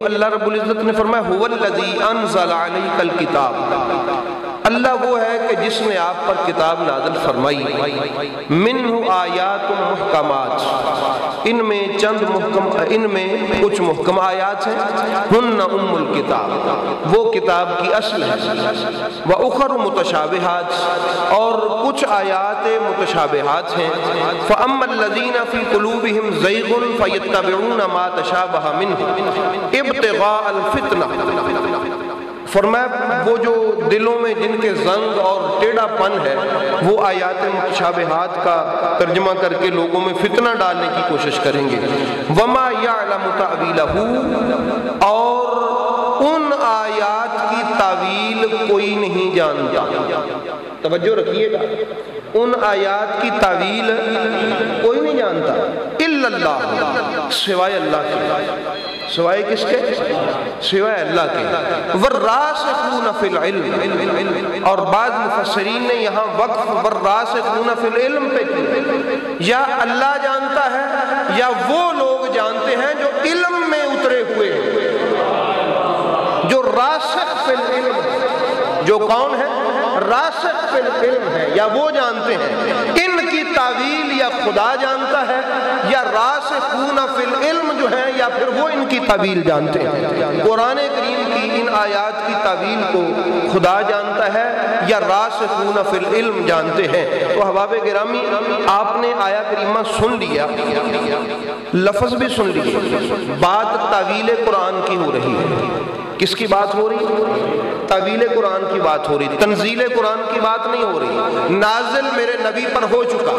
اللہ رب العزت نے فرمایا هو الذی انزل علیک الکتاب، اللہ وہ ہے کہ جس نے آپ پر کتاب نازل فرمائی، منہ آیات محکمات، ان میں کچھ محکم آیات ہیں، ہن ام الکتاب، وہ کتاب کی اصل ہے، وَأُخَرُ متشابہات، اور کچھ آیات متشابہات ہیں، فَأَمَّا الَّذِينَ فِي قُلُوبِهِمْ زَيْغٌ فَيَتَّبِعُونَ مَا تَشَابَهَ مِنْهُ ابتغاء الفتنہ، فرمایا وہ جو دلوں میں جن کے زنگ اور ٹیڑھا پن ہے وہ آیات متشابہات کا ترجمہ کر کے لوگوں میں فتنہ ڈالنے کی کوشش کریں گے، وما یعلم تأویلہ، اور ان آیات کی تعویل کوئی نہیں جانتا، توجہ رکھیے گا، ان آیات کی تعویل کوئی نہیں جانتا، الا اللہ، سوائے اللہ کے، سوائے کس کے؟ سوائے اللہ کے، والراسخون فی العلم، اور بعض مفسرین نے یہاں وقف والراسخون فی العلم پہ کی، یا اللہ جانتا ہے یا وہ لوگ جانتے ہیں جو علم میں اترے ہوئے ہیں، جو راسخ فی العلم، جو کون ہے؟ راسخ فی العلم ہے، یا وہ جانتے ہیں، ان کی تعویل یا خدا جانتا ہے یا راسخون فی العلم جو ہیں یا پھر وہ ان کی تعویل جانتے ہیں۔ قرآن کریم کی ان آیات کی تعویل کو خدا جانتا ہے یا راسخون فی العلم جانتے ہیں۔ تو احباب گرامی، آپ نے آیا کریمہ سن لیا، لفظ بھی سن لیا، بات تعویل قرآن کی ہو رہی ہے، کس کی بات ہو رہی؟ تعویل قرآن کی بات ہو رہی، تنزیل قرآن کی بات نہیں ہو رہی، نازل میرے نبی پر ہو چکا،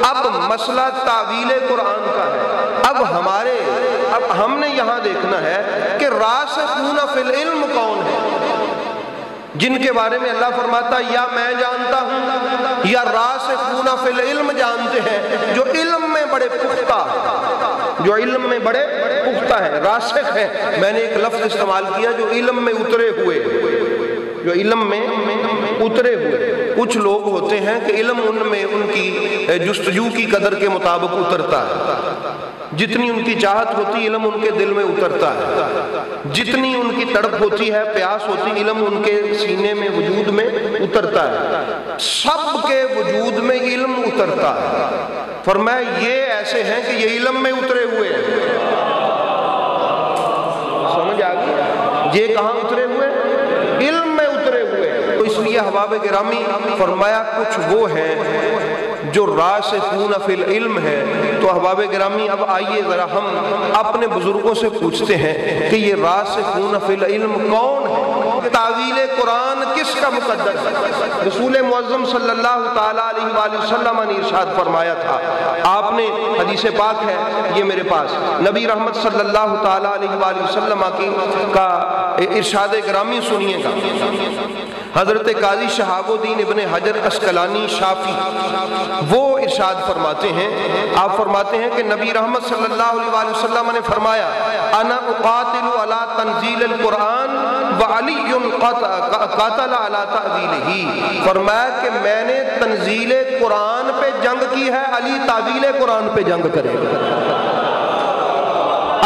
اب مسئلہ تعویل قرآن کا ہے، اب ہم نے یہاں دیکھنا ہے کہ راسخون فی العلم کون ہے، جن کے بارے میں اللہ فرماتا ہے یا میں جانتا ہوں یا راسخون فی العلم جانتے ہیں، جو علم میں بڑے پختہ، جو علم میں بڑے پختہ ہیں، راسخ ہیں۔ میں نے ایک لفظ استعمال کیا جو علم میں اترے ہوئے، جو علم میں اترے ہوئے۔ کچھ لوگ ہوتے ہیں کہ علم ان میں ان کی جستجو کی قدر کے مطابق اترتا ہے، جتنی ان کی چاہت ہوتی علم ان کے دل میں اترتا ہے، جتنی ان کی تڑپ ہوتی ہے، پیاس ہوتی، علم ان کے سینے میں وجود میں اترتا ہے، سب کے وجود میں علم اترتا ہے۔ فرمایا یہ ایسے ہیں کہ یہ علم میں اترے ہوئے ہیں، سمجھ آ گئی؟ یہ کہاں اترے ہوئے؟ علم میں اترے ہوئے۔ تو اس لیے احباب گرامی فرمایا کچھ وہ ہیں جو راسخون فی العلم ہے۔ تو احباب گرامی اب آئیے ذرا ہم اپنے بزرگوں سے پوچھتے ہیں کہ یہ راسخون فی العلم کون ہے؟ تعویل قرآن کس کا مقدر ہے؟ رسول معظم صلی اللہ تعالیٰ علیہ وآلہ وسلم نے ارشاد فرمایا تھا، آپ نے حدیث پاک ہے یہ میرے پاس، نبی رحمت صلی اللہ تعالیٰ علیہ وآلہ وسلم کا ارشاد گرامی سنیے گا۔ حضرت قاضی شہاب الدین ابن حجر اسقلانی شافی وہ ارشاد فرماتے ہیں، آپ فرماتے ہیں کہ نبی رحمت صلی اللہ علیہ وآلہ وسلم نے فرمایا انا اقاتل علی تنزیل القرآن وعلی قاتل علی تعویلہ، فرمایا کہ میں نے تنزیل قرآن پہ جنگ کی ہے، علی تعویل قرآن پہ جنگ کرے گا،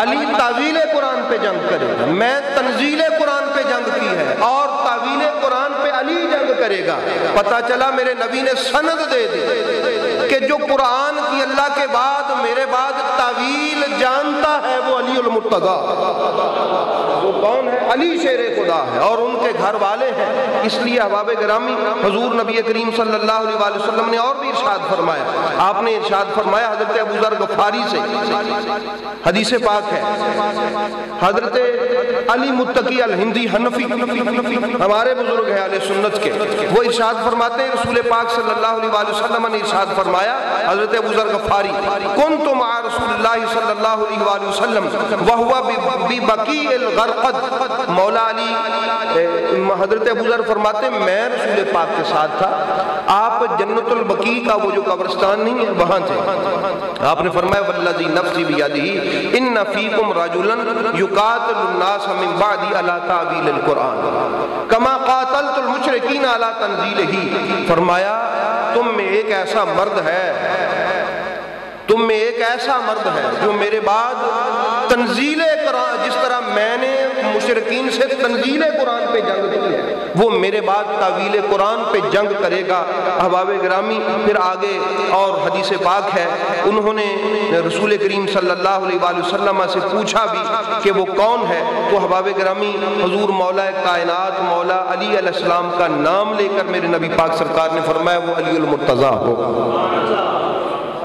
علی تعویل قرآن پہ جنگ کرے گا، میں تنزیل قرآن پہ جنگ کی ہے اور تعویل قرآن پہ علی جنگ کرے گا۔ پتہ چلا میرے نبی نے سند دے دی کہ جو قرآن کی اللہ کے بعد میرے بعد تعویل جانتا ہے وہ علی المرتضیٰ، وہ کون ہے؟ علی شیر خدا ہے اور ان کے گھر والے ہیں۔ اس لیے احباب گرامی حضور نبی کریم صلی اللہ علیہ وآلہ وسلم نے اور بھی ارشاد فرمایا، آپ نے ارشاد فرمایا حضرت ابو ذر غفاری سے حدیث پاک ہے، حضرت علی متقی الہندی حنفی ہمارے بزرگ ہیں اہل سنت کے، وہ ارشاد فرماتے ہیں رسول پاک صلی اللہ علیہ وآلہ وسلم نے ارشاد فرمایا، حضرت ابو ذر غفاری، کنت مع رسول اللہ صلی اللہ علیہ وآلہ وسلم وہو ببقیع الغرقد، مولا علی حضرت ابو ذر فرماتے ہیں میں رسول پاک کے ساتھ تھا، آپ جنت البقیع کا وہ جو قبرستان نہیں ہے وہاں تھے، آپ نے فرمایا والذی نفسی بیدہ ان فیکم رجلا یقاتل الناس من بعد علی تعویل القرآن کما قاتلت المشرکین علی تنزیلہ، فرمایا تم میں ایک ایسا مرد ہے، تم میں ایک ایسا مرد ہے جو میرے بعد تنزیل قرآن، جس طرح میں نے مشرکین سے تنزیل قرآن پہ جنگ کی ہے، وہ میرے بعد تعویل قرآن پہ جنگ کرے گا۔ احباب گرامی پھر آگے اور حدیث پاک ہے، انہوں نے رسول کریم صلی اللہ علیہ وآلہ وسلم سے پوچھا بھی کہ وہ کون ہے، تو احباب گرامی حضور مولا کائنات مولا علی علیہ السلام کا نام لے کر میرے نبی پاک سرکار نے فرمایا وہ علی المرتضیٰ ہوگا۔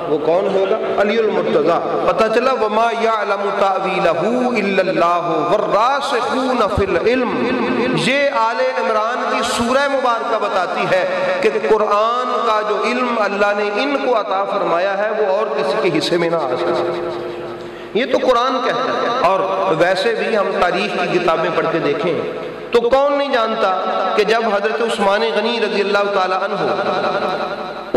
وہ کون ہوگا؟ علی المرتضیٰ۔ پتہ چلا وما یعلم تأویلہ الا اللہ والراسخون فی العلم۔ یہ آل عمران کی سورہ مبارکہ بتاتی ہے کہ قرآن کا جو علم اللہ نے ان کو عطا فرمایا ہے وہ اور کسی کے حصے میں نہ آ سکے، یہ تو قرآن کہتا ہے۔ اور ویسے بھی ہم تاریخ کی کتابیں پڑھ کے دیکھیں تو کون نہیں جانتا کہ جب حضرت عثمان غنی رضی اللہ تعالی عنہ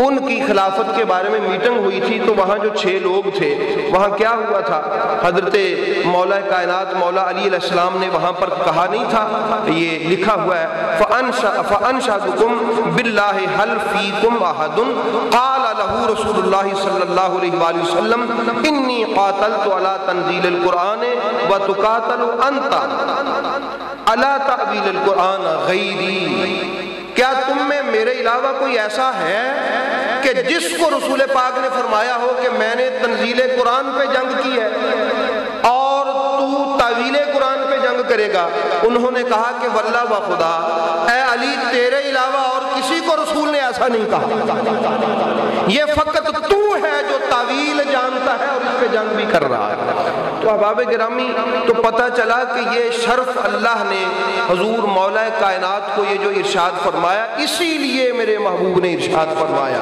ان کی خلافت کے بارے میں میٹنگ ہوئی تھی تو وہاں جو 6 لوگ تھے وہاں کیا ہوا تھا، حضرت مولا کائنات مولا علی علیہ السلام نے وہاں پر کہا نہیں تھا، یہ لکھا ہوا ہے فَأَنْشَدُكُمْ بِاللَّهِ هَلْ فِيكُمْ أَحَدٌ قَالَ لَهُ رسول اللہ صلی اللہ علیہ وآلہ وسلم إِنِّي قَاتَلْتُ عَلَى تَنزِيلِ الْقُرْآنِ وَتُقَاتَلُ أَنْتَ عَلَى تَأْوِيلِ الْقُرْآنِ غَيْرِي۔ کیا تم میں میرے علاوہ کوئی ایسا ہے کہ جس کو رسول پاک نے فرمایا ہو کہ میں نے تنزیل قرآن پہ جنگ کی ہے اور تو تعویل قرآن پہ جنگ کرے گا؟ انہوں نے کہا کہ واللہ و خدا اے علی تیرے علاوہ اور کسی کو رسول نے ایسا نہیں کہا، یہ فقط تو ہے جو تعویل جانتا ہے اور اس پہ جنگ بھی کر رہا ہے۔ تو احباب گرامی تو پتہ چلا کہ یہ شرف اللہ نے حضور مولا کائنات کو یہ جو ارشاد فرمایا، اسی لیے میرے محبوب نے ارشاد فرمایا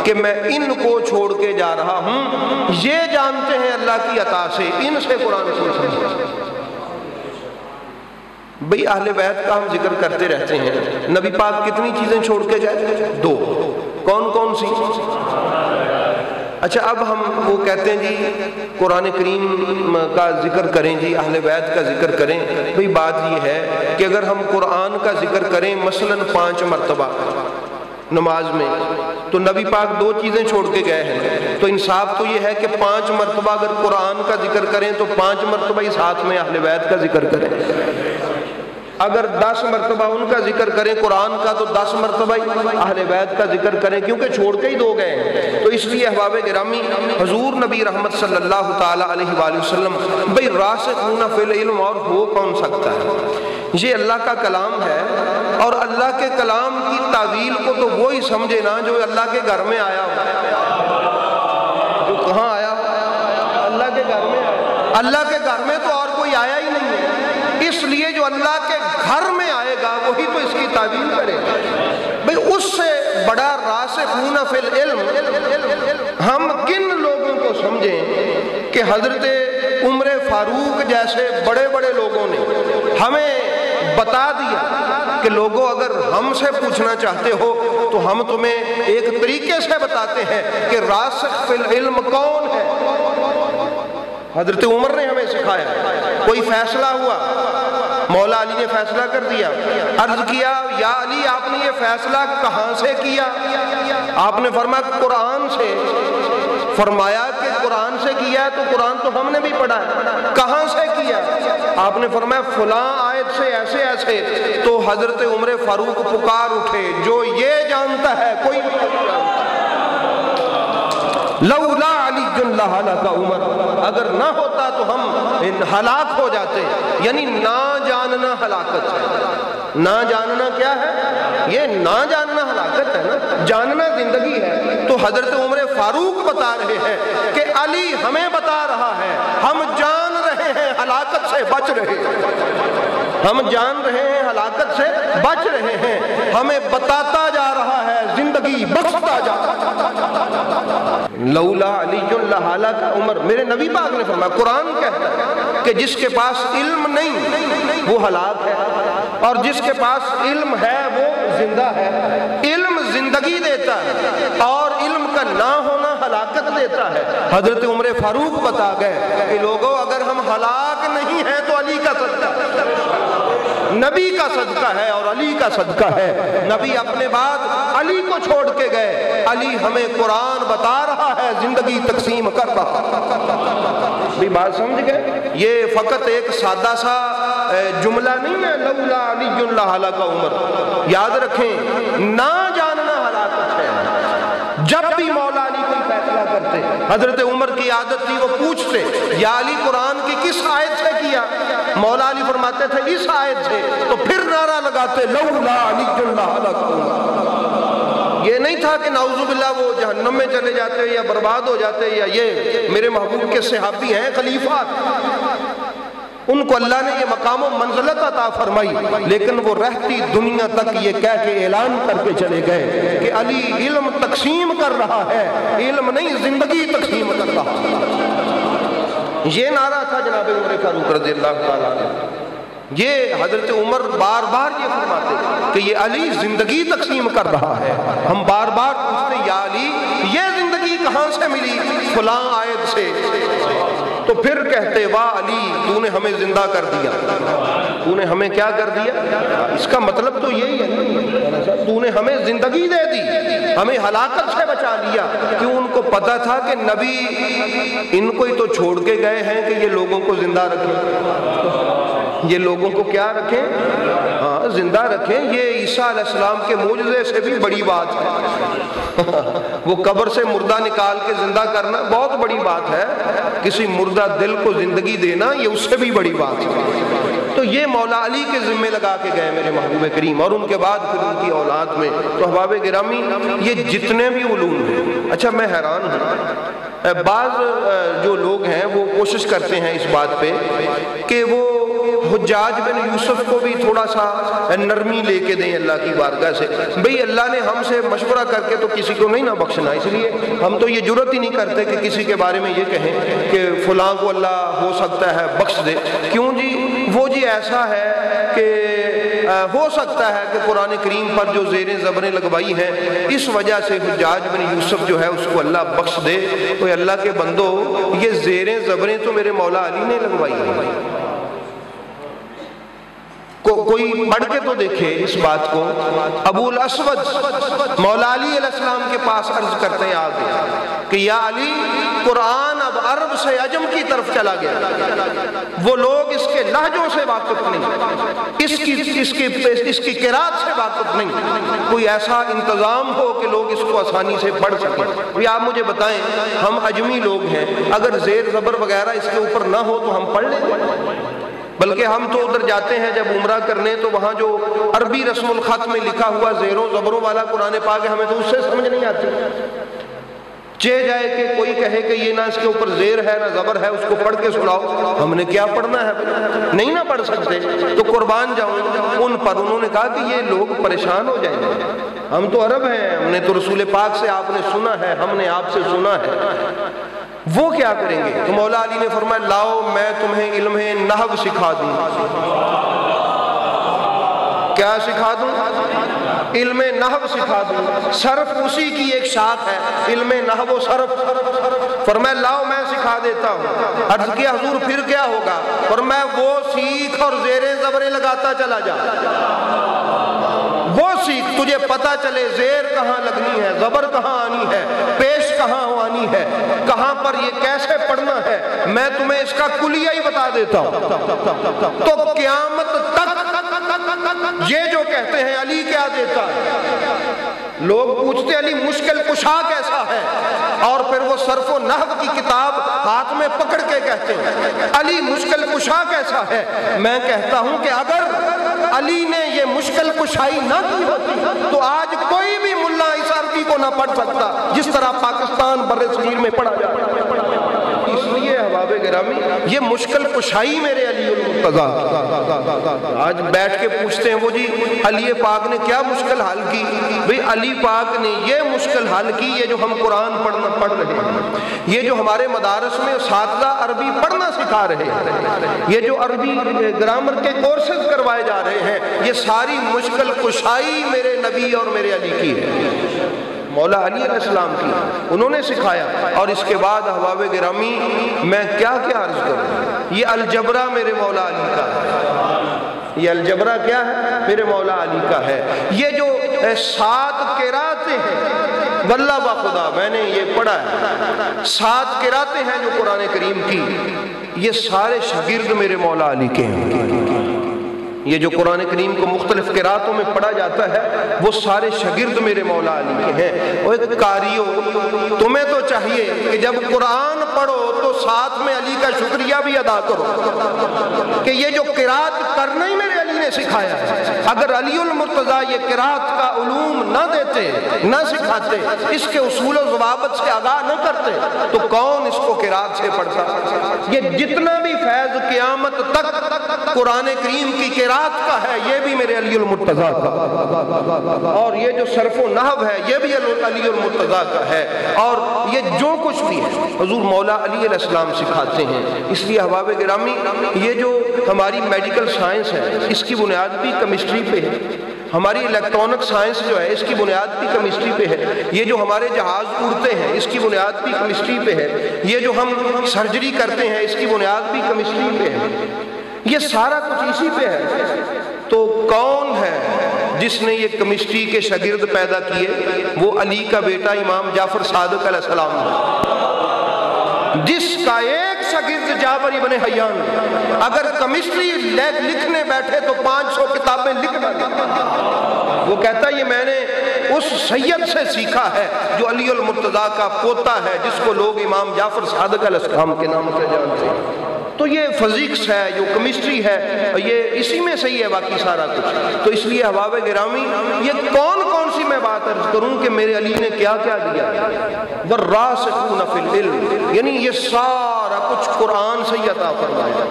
کہ میں ان کو چھوڑ کے جا رہا ہوں، یہ جانتے ہیں اللہ کی عطا سے، ان سے قرآن کو سمجھیں۔ بھئی اہل بیت کا ہم ذکر کرتے رہتے ہیں، نبی پاک کتنی چیزیں چھوڑ کے جائے؟ 2۔ کون کون سی؟ اچھا اب ہم وہ کہتے ہیں جی قرآن کریم کا ذکر کریں جی، اہل بیت کا ذکر کریں۔ بھئی بات یہ ہے کہ اگر ہم قرآن کا ذکر کریں مثلاً 5 مرتبہ نماز میں، تو نبی پاک 2 چیزیں چھوڑ کے گئے ہیں، تو انصاف تو یہ ہے کہ 5 مرتبہ اگر قرآن کا ذکر کریں تو 5 مرتبہ ہی ساتھ میں اہل بیت کا ذکر کریں۔ اگر 10 مرتبہ ان کا ذکر کریں قرآن کا تو 10 مرتبہ ہی اہل بیت کا ذکر کریں، کیونکہ چھوڑ کے ہی 2 گئے ہیں۔ تو اس لیے احباب گرامی حضور نبی رحمت صلی اللہ تعالی علیہ وآلہ وسلم بھئی راسخون فی العلم اور ہو کون سکتا ہے؟ یہ اللہ کا کلام ہے، اور اللہ کے کلام کی تعویل کو تو وہی سمجھے نا جو اللہ کے گھر میں آیا ہو۔ جو کہاں آیا؟ اللہ کے گھر میں آیا۔ اللہ کے گھر میں تو اور کوئی آیا ہی نہیں ہے، اس لیے جو اللہ کے گھر میں آئے گا وہی تو اس کی تعویل کرے گا۔ بھئی اس سے بڑا راسخون فی العلم ہم کن لوگوں کو سمجھیں کہ حضرت عمر فاروق جیسے بڑے بڑے لوگوں نے ہمیں بتا دیا کہ لوگوں اگر ہم سے پوچھنا چاہتے ہو تو ہم تمہیں ایک طریقے سے بتاتے ہیں کہ راسخ فی العلم کون ہے۔ حضرت عمر نے ہمیں سکھایا، کوئی فیصلہ ہوا، مولا علی نے فیصلہ کر دیا، عرض کیا یا علی آپ نے یہ فیصلہ کہاں سے کیا؟ آپ نے فرمایا قرآن سے۔ فرمایا کہ قرآن سے کیا ہے تو قرآن تو ہم نے بھی پڑھا ہے، کہاں سے کیا؟ آپ نے فرمایا فلاں آیت سے ایسے ایسے۔ تو حضرت عمر فاروق پکار اٹھے جو یہ جانتا ہے کوئی نہیں جانتا۔ لولا علی لہلک عمر، اگر نہ ہوتا تو ہم ہلاک ہو جاتے۔ یعنی نہ جاننا ہلاکت ہے۔ نہ جاننا کیا ہے؟ یہ نہ جاننا ہلاکت ہے نا، جاننا زندگی ہے۔ تو حضرت عمر فاروق بتا رہے ہیں کہ علی ہمیں بتا رہا ہے، ہم جان رہے ہیں ہلاکت سے بچ رہے ہیں، ہم جان رہے ہیں ہلاکت سے بچ رہے ہیں، ہمیں بتاتا جا رہا ہے، زندگی بخشتا جا رہا ہے۔ لولا علی لہلک عمر، میرے نبی پاک نے فرمایا، قرآن کہتا ہے کہ جس کے پاس علم نہیں وہ ہلاک ہے، اور جس کے پاس علم ہے وہ زندہ ہے۔ علم زندگی دیتا ہے اور علم کا نہ ہونا ہلاکت دیتا ہے۔ حضرت عمر فاروق بتا گئے کہ لوگوں اگر ہم ہلاک نہیں ہیں تو علی کا صدقہ ہے، نبی کا صدقہ ہے اور علی کا صدقہ ہے۔ نبی اپنے بعد علی کو چھوڑ کے گئے، علی ہمیں قرآن بتا رہا ہے، زندگی تقسیم کر رہا ہے۔ بھی بات سمجھ گئے؟ یہ فقط ایک سادہ سا جملہ نہیں ہے لولا علی لہلک عمر. یاد رکھیں نہ جاننا ہلاکت ہے. جب بھی مولا علی کوئی فیصلہ کرتے، حضرت عمر کی عادت تھی وہ پوچھتے یا علی قرآن کی کس آیت سے کیا؟ مولا علی فرماتے تھے اس آیت سے، تو پھر نعرہ لگاتے لولا علی لہلک عمر. یہ نہیں تھا کہ نعوذ باللہ وہ جہنم میں چلے جاتے یا برباد ہو جاتے، یا یہ میرے محبوب کے صحابی ہیں خلیفات، ان کو اللہ نے یہ مقام و منزلت عطا فرمائی، لیکن وہ رہتی دنیا تک یہ کہہ کے اعلان کر کے چلے گئے کہ علی علم تقسیم کر رہا ہے، علم نہیں زندگی تقسیم کر رہا. یہ نعرہ تھا جناب عمر فاروق رضی اللہ تعالیٰ عنہ. یہ حضرت عمر بار بار یہ فرماتے کہ یہ علی زندگی تقسیم کر رہا ہے. ہم بار بار پوچھتے یا علی یہ زندگی کہاں سے ملی؟ فلاں آیت سے. تو پھر کہتے واہ علی تو نے ہمیں زندہ کر دیا. تو نے ہمیں کیا کر دیا؟ اس کا مطلب تو یہی ہے تو نے ہمیں زندگی دے دی، ہمیں ہلاکت سے بچا لیا. کیوں؟ ان کو پتا تھا کہ نبی ان کو ہی تو چھوڑ کے گئے ہیں کہ یہ لوگوں کو زندہ رکھیں، یہ لوگوں کو کیا رکھیں؟ ہاں زندہ رکھیں. یہ عیسیٰ علیہ السلام کے معجزے سے بھی بڑی بات ہے. وہ قبر سے مردہ نکال کے زندہ کرنا بہت بڑی بات ہے. کسی مردہ دل کو زندگی دینا یہ اس سے بھی بڑی بات ہے. تو یہ مولا علی کے ذمے لگا کے گئے میرے محبوب کریم، اور ان کے بعد پھر ان کی اولاد میں. تو احباب گرامی یہ جتنے بھی علوم ہیں، اچھا میں حیران ہوں بعض جو لوگ ہیں وہ کوشش کرتے ہیں اس بات پہ کہ وہ حجاج بن یوسف کو بھی تھوڑا سا نرمی لے کے دیں اللہ کی بارگاہ سے. بھئی اللہ نے ہم سے مشورہ کر کے تو کسی کو نہیں نہ بخشنا، اس لیے ہم تو یہ جرت ہی نہیں کرتے کہ کسی کے بارے میں یہ کہیں کہ فلاں کو اللہ ہو سکتا ہے بخش دے. کیوں جی؟ وہ جی ایسا ہے کہ ہو سکتا ہے کہ قرآن کریم پر جو زیریں زبریں لگوائی ہیں اس وجہ سے حجاج بن یوسف جو ہے اس کو اللہ بخش دے. تو اللہ کے بندو یہ زیریں زبریں تو میرے مولا علی نے لگوائی ہیں. کوئی پڑھ کے تو دیکھے اس بات کو. ابو الاسود مولا علی علیہ السلام کے پاس عرض کرتے ہیں آگے کہ یا علی قرآن اب عرب سے عجم کی طرف چلا گیا، وہ لوگ اس کے لہجوں سے واقف نہیں، اس کی قرات سے واقف نہیں. کوئی ایسا انتظام ہو کہ لوگ اس کو آسانی سے پڑھ سکیں. آپ مجھے بتائیں ہم عجمی لوگ ہیں، اگر زیر زبر وغیرہ اس کے اوپر نہ ہو تو ہم پڑھ لیں گے؟ بلکہ ہم تو ادھر جاتے ہیں جب عمرہ کرنے تو وہاں جو عربی رسم الخط میں لکھا ہوا زیروں زبروں والا قرآن پاک ہے ہمیں تو اس سے سمجھ نہیں آتی. چہ جائے کہ کوئی کہے کہ یہ نہ اس کے اوپر زیر ہے نہ زبر ہے، اس کو پڑھ کے سناؤ. ہم نے کیا پڑھنا ہے؟ نہیں نہ پڑھ سکتے. تو قربان جاؤں ان پر. انہوں نے کہا کہ یہ لوگ پریشان ہو جائیں گے، ہم تو عرب ہیں، ہم نے تو رسول پاک سے آپ نے سنا ہے، ہم نے آپ سے سنا ہے، وہ کیا کریں گے؟ تو مولا علی نے فرمایا لاؤ میں تمہیں علم نحو سکھا دوں. کیا سکھا دوں؟ علم نحو سکھا دوں. صرف اسی کی ایک شاخ ہے علم نحو و صرف. فرمایا لاؤ میں سکھا دیتا ہوں. عرض کیا حضور پھر کیا ہوگا؟ فرمایا وہ سیکھ اور زیریں زبریں لگاتا چلا جا. وہ سیکھ، تجھے پتا چلے زیر کہاں لگنی ہے، زبر کہاں آنی ہے، پیش کہاں آنی ہے، کہاں پر یہ کیسے پڑھنا ہے. میں تمہیں اس کا کلیہ ہی بتا دیتا ہوں. تو قیامت تک یہ جو کہتے ہیں علی کیا دیتا ہے، لوگ پوچھتے علی مشکل کشا کیسا ہے، اور پھر وہ صرف و نحو کی کتاب ہاتھ میں پکڑ کے کہتے ہیں علی مشکل کشا کیسا ہے. میں کہتا ہوں کہ اگر علی نے یہ مشکل کشائی نہ کی ہوتی تو آج کوئی بھی ملا اس عربی کو نہ پڑھ سکتا جس طرح پاکستان بر صغیر میں پڑھا جاتا ہے. اس لیے احباب گرامی یہ مشکل کشائی میرے علی المرتضیٰ. آج بیٹھ کے پوچھتے ہیں وہ جی علی پاک نے کیا مشکل حل کی؟ بھئی علی پاک نے یہ مشکل حل کی، یہ جو ہم قرآن پڑھ رہے ہیں، یہ جو ہمارے مدارس میں اساتذہ عربی پڑھنا سکھا رہے ہیں، یہ جو عربی گرامر کے کورسز کروائے جا رہے ہیں، یہ ساری مشکل کشائی میرے نبی اور میرے علی کی ہے، مولا علی علیہ السلام کی. انہوں نے سکھایا. اور اس کے بعد احباب گرامی میں کیا عرض کروں، یہ الجبرہ میرے مولا علی کا ہے. یہ الجبرہ کیا ہے؟ میرے مولا علی کا ہے. یہ جو 7 قراتیں ہیں، واللہ بخدا میں نے یہ پڑھا ہے، 7 قراتیں ہیں جو قرآن کریم کی، یہ سارے شاگرد میرے مولا علی کے ہیں. یہ جو قرآن کریم کو مختلف قراتوں میں پڑھا جاتا ہے وہ سارے شاگرد میرے مولا علی کے ہیں۔ اور ایک قاریو، تمہیں تو چاہیے کہ جب قرآن پڑھو تو ساتھ میں علی کا شکریہ بھی ادا کرو کہ یہ جو قرات کرنا ہی میرے علی نے سکھایا ہے۔ اگر علی المرتضیٰ یہ قرات کا علوم نہ دیتے، نہ سکھاتے، اس کے اصول و ضوابط سے آگاہ نہ کرتے تو کون اس کو قرات سے پڑھتا؟ یہ جتنا بھی فیض قیامت تک قرآن کریم کی قرات کا ہے یہ بھی میرے علی المرتضیٰ کا، اور یہ جو صرف و نحو ہے یہ بھی علی المرتضیٰ کا ہے، اور یہ جو کچھ بھی ہے حضور مولا علی علیہ السلام سکھاتے ہیں۔ اس لیے احباب گرامی یہ جو ہماری میڈیکل سائنس ہے اس کی بنیاد بھی کیمسٹری پہ ہے، ہماری الیکٹرانک سائنس جو ہے اس کی بنیاد بھی کیمسٹری پہ ہے، یہ جو ہمارے جہاز اڑتے ہیں اس کی بنیاد بھی کیمسٹری پہ ہے، یہ جو ہم سرجری کرتے ہیں اس کی بنیاد بھی کیمسٹری پہ ہے، یہ سارا کچھ اسی پہ ہے۔ تو کون ہے جس نے یہ کیمسٹری کے شاگرد پیدا کیے؟ وہ علی کا بیٹا امام جعفر صادق علیہ السلام ہے، جس کا ایک شاگرد جعفر ابن حیان اگر کیمسٹری لکھنے بیٹھے تو 500 کتابیں لکھ ڈالے۔ وہ کہتا یہ میں نے اس سید سے سیکھا ہے جو علی المرتضیٰ کا پوتا ہے، جس کو لوگ امام جعفر صادق علیہ السلام کے نام سے جانتے ہیں۔ تو یہ فزکس ہے، جو کیمسٹری ہے، یہ اسی میں صحیح ہے باقی سارا کچھ۔ تو اس لیے احباب گرامی یہ کون کون سی میں بات عرض کروں کہ میرے علی نے کیا کیا دیا؟ والراسخون فی العلم، یعنی یہ سارا کچھ قرآن سے ہی عطا فرمایا۔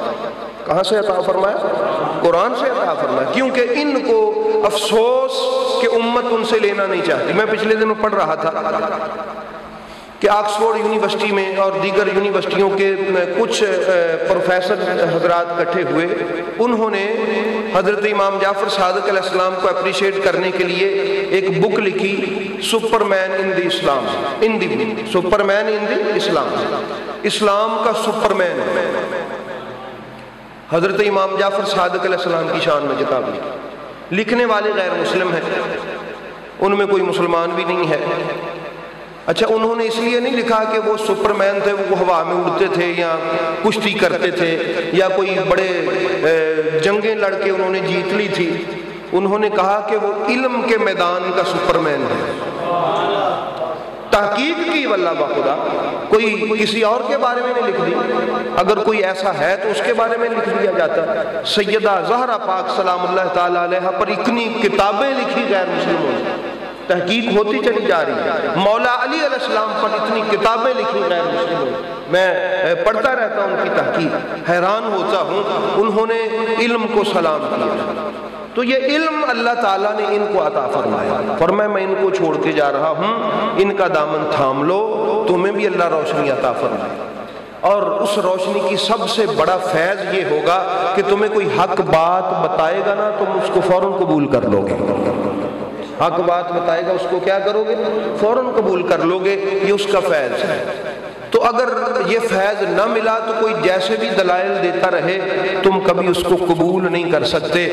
کہاں سے عطا فرمایا؟ قرآن سے عطا فرمایا، کیونکہ ان کو افسوس کہ امت ان سے لینا نہیں چاہتی۔ میں پچھلے دنوں پڑھ رہا تھا کہ آکسفورڈ یونیورسٹی میں اور دیگر یونیورسٹیوں کے کچھ پروفیسر حضرات اکٹھے ہوئے، انہوں نے حضرت امام جعفر صادق علیہ السلام کو اپریشیٹ کرنے کے لیے ایک بک لکھی، سپر مین ان دی اسلام، سپر مین ان دی اسلام، اسلام کا سپر مین حضرت امام جعفر صادق علیہ السلام کی شان میں کتاب لکھی۔ لکھنے والے غیر مسلم ہیں، ان میں کوئی مسلمان بھی نہیں ہے۔ اچھا، انہوں نے اس لیے نہیں لکھا کہ وہ سپر مین تھے، وہ ہوا میں اڑتے تھے یا کشتی کرتے تھے یا کوئی بڑے جنگیں لڑ کے انہوں نے جیت لی تھی۔ انہوں نے کہا کہ وہ علم کے میدان کا سپر مین ہے۔ تحقیق کی واللہ بخدا، کوئی کسی اور کے بارے میں نہیں لکھ دی، اگر کوئی ایسا ہے تو اس کے بارے میں لکھ دیا جاتا۔ سیدہ زہرا پاک سلام اللہ تعالی علیہ پر اتنی کتابیں لکھی غیر مسلموں نے، تحقیق ہوتی چلی جا رہی ہے۔ مولا علی علیہ السلام پر اتنی کتابیں لکھی غیر مسلموں نے، میں پڑھتا رہتا ہوں ان کی تحقیق، حیران ہوتا ہوں۔ انہوں نے علم کو سلام کیا، تو یہ علم اللہ تعالیٰ نے ان کو عطا فرمایا، فرمایا میں ان کو چھوڑ کے جا رہا ہوں، ان کا دامن تھام لو، تمہیں بھی اللہ روشنی عطا فرمائے۔ اور اس روشنی کی سب سے بڑا فیض یہ ہوگا کہ تمہیں کوئی حق بات بتائے گا نا، تم اس کو فوراً قبول کر لو گے۔ حق بات بتائے گا، اس کو کیا کرو گے؟ فوراً قبول کر لو گے۔ یہ اس کا فیض ہے۔ تو اگر یہ فیض نہ ملا تو کوئی جیسے بھی دلائل دیتا رہے تم کبھی اس کو قبول نہیں کر سکتے۔